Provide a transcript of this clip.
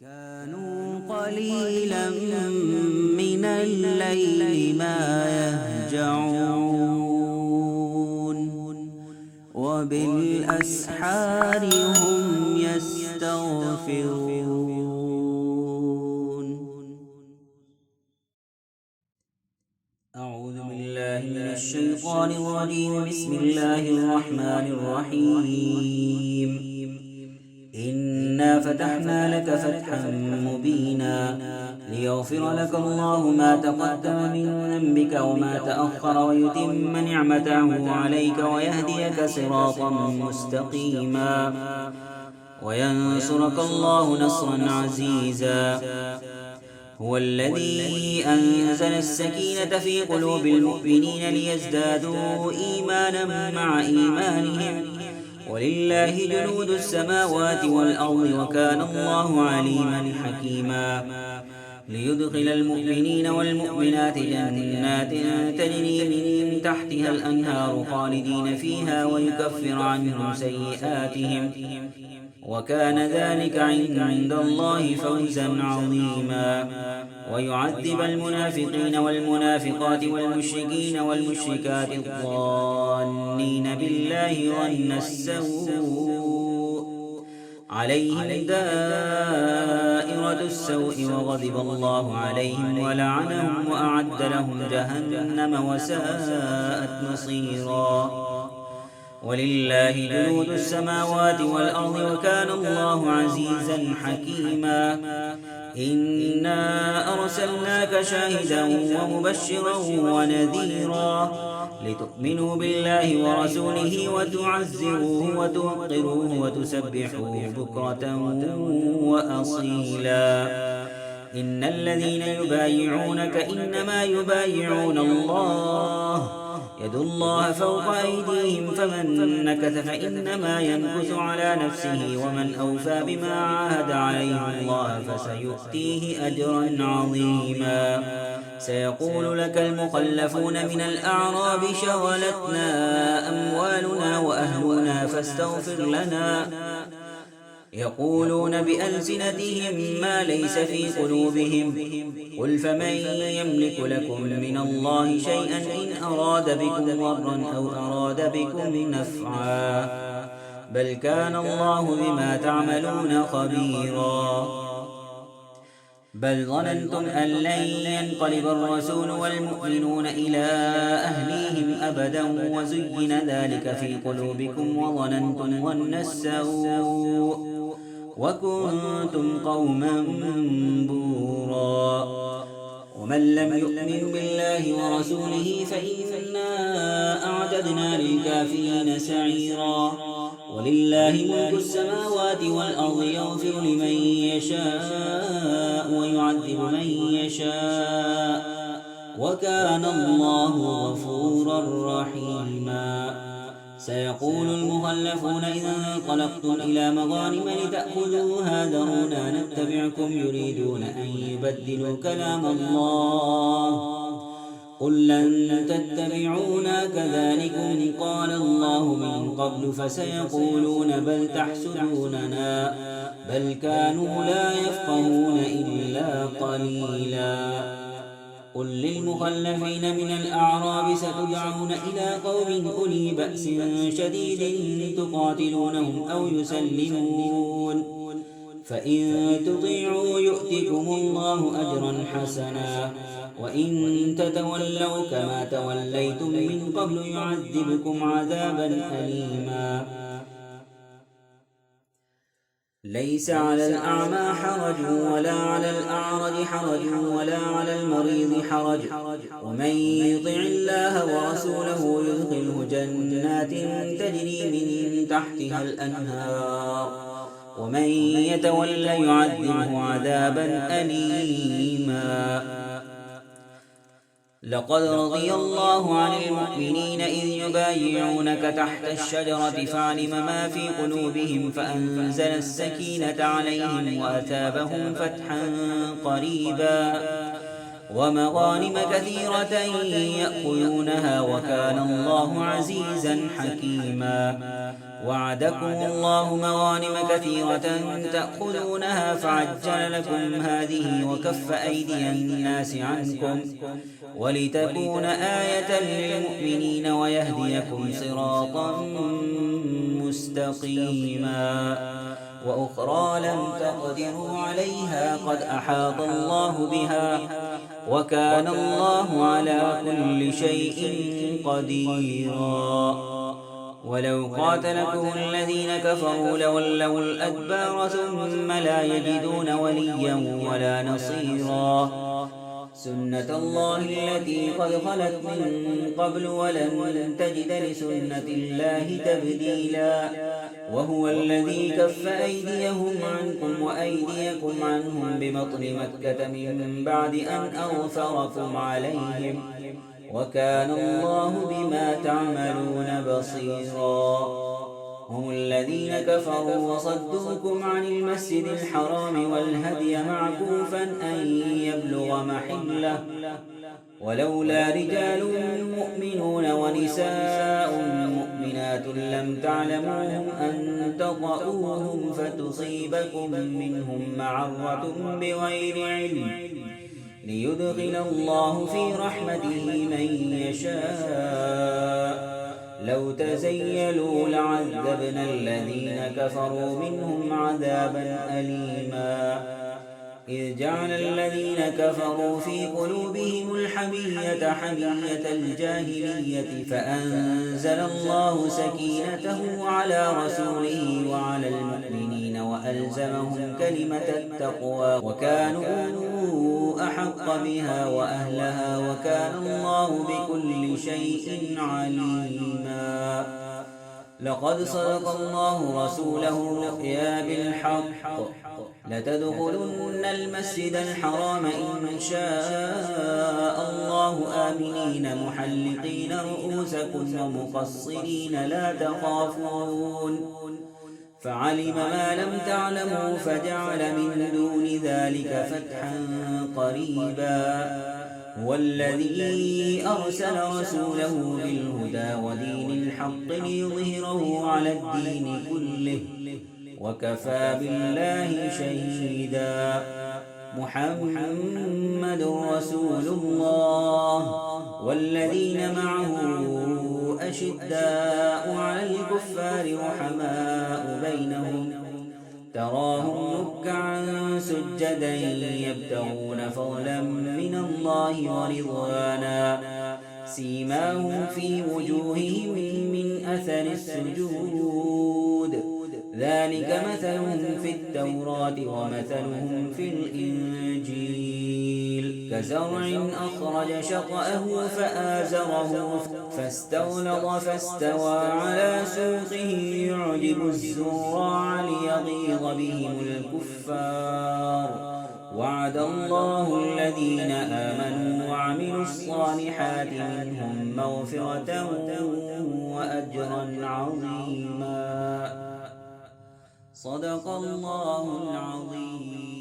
كانوا قليلا من الليل ما يهجعون وبالأسحار هم يستغفرون. أعوذ بالله من الشيطان الرجيم. بسم الله الرحمن الرحيم. إنا فتحنا لك فتحا مبينا ليغفر لك الله ما تقدم من ذنبك وما تأخر ويتم نعمته عليك ويهديك صراطا مستقيما وينصرك الله نصرا عزيزا. هو الذي أنزل السكينة في قلوب المؤمنين ليزدادوا إيمانا مع إيمانهم ولله جنود السماوات والأرض وكان الله عليما حكيما. ليدخل المؤمنين والمؤمنات جنات تجري من تحتها الأنهار خالدين فيها ويكفر عنهم سيئاتهم وكان ذلك عند الله فوزا عظيما. ويعذب المنافقين والمنافقات والمشركين والمشركات الظانين بالله ظن السوء عليهم دائرة السوء وغضب الله عليهم ولعنهم وأعد لهم جهنم وساءت مصيرا. ولله جنود السماوات والأرض وكان الله عزيزا حكيما. إنا أرسلناك شاهدا ومبشرا ونذيرا لتؤمنوا بالله ورسوله وتعزروه وتوقروه وتسبحوه بكرة وأصيلا. إن الذين يبايعونك إنما يبايعون الله يد الله فوق أيديهم فمن نكث فإنما ينكث على نفسه ومن أوفى بما عاهد عليه الله فسيؤتيه أجرا عظيما. سيقول لك المخلفون من الأعراب شغلتنا أموالنا وأهلنا فاستغفر لنا يقولون بألسنتهم ما ليس في قلوبهم قل فمن يملك لكم من الله شيئا إن أراد بكم ضرا أو أراد بكم نفعا بل كان الله بما تعملون خبيرا. بل ظننتم أن لن ينقلب الرسول والمؤمنون إلى أهليهم أبدا وزين ذلك في قلوبكم وظننتم ظن السوء وكنتم قوما بورا. ومن لم يؤمن بالله ورسوله فإنا أعتدنا للكافرين سعيرا. ولله ملك السماوات والأرض يغفر لمن يشاء ويعذب من يشاء وكان الله غفورا رحيما. سيقول المخلفون إذا انطلقتم إلى مغانم لتأخذوها ذرونا نتبعكم يريدون أن يبدلوا كلام الله قل لن تتبعونا كذلكم قال الله من قبل فسيقولون بل تحسدوننا بل كانوا لا يفقهون إلا قليلا. قل للمخلفين من الأعراب ستدعون إلى قوم أولي بأس شديد تقاتلونهم أو يسلمون فإن تطيعوا يؤتكم الله أجرا حسنا وإن تتولوا كما توليتم من قبل يعذبكم عذابا أليما. ليس على الأعمى حرج ولا على الأعرج حرج ولا على المريض حرج ومن يطع الله ورسوله يدخله جنات تجري من تحتها الأنهار ومن يتول يعذبه عذابا أليما. لقد رضي الله عن المؤمنين إذ يبايعونك تحت الشجرة فعلم ما في قلوبهم فأنزل السكينة عليهم وأثابهم فتحا قريبا. ومغانم كثيرة يأكلونها وكان الله عزيزا حكيما وعدكم الله مغانم كثيرة تأخذونها فعجل لكم هذه وكف أيدي الناس عنكم ولتكون آية للمؤمنين ويهديكم صراطا مستقيما وأخرى لم تقدروا عليها قد أحاط الله بها وكان الله على كل شيء قديرا ولو قاتلكم الذين كفروا لولوا الأدبار ثم لا يجدون وليا ولا نصيرا سنة الله التي قد خلت من قبل ولن تجد لسنة الله تبديلا وهو الذي كف أيديهم عنكم وأيديكم عنهم ببطن مكة من بعد أن أظفركم عليهم وكان الله بما تعملون بصيرا هم الذين كفروا وصدوكم عن المسجد الحرام والهدي معكوفا أن يبلغ محله ولولا رجال مؤمنون ونساء مؤمنات لم تعلموهم أن تطؤوهم فتصيبكم منهم معرة بغير علم ليدخل الله في رحمته من يشاء لو تزيلوا لعذبنا الذين كفروا منهم عذابا أليما إذ جعل الذين كفروا في قلوبهم الحمية حمية الجاهلية فأنزل الله سكينته على رسوله وعلى المؤمنين وألزمهم كلمة التقوى وكانوا أحق بها وأهلها وكان الله بكل شيء عليما لقد صدق الله رسوله الرؤيا بالحق لتدخلن المسجد الحرام إن شاء الله آمنين محلقين رؤوسكم ومقصرين لا تخافون فعلم ما لم تعلموا فجعل من دون ذلك فتحا قريبا هو الذي أرسل رسوله بالهدى ودين الحق ليظهره على الدين كله وكفى بالله شهيدا محمد رسول الله والذين معه أشداء على الكفار رحماء بينهم تراهم ركعا سجدا يبتغون فضلا من الله ورضوانا سيماهم في وجوههم من أثر السجود ذلك مثلهم في التوراة ومثلهم في الإنجيل كزرع أخرج شطأه فآزره فاستغلظ فاستوى على سوقه يعجب الزراع ليغيظ بهم الكفار وعد الله الذين آمنوا وعملوا الصالحات منهم مغفرة وأجرا عظيما صدق الله العظيم.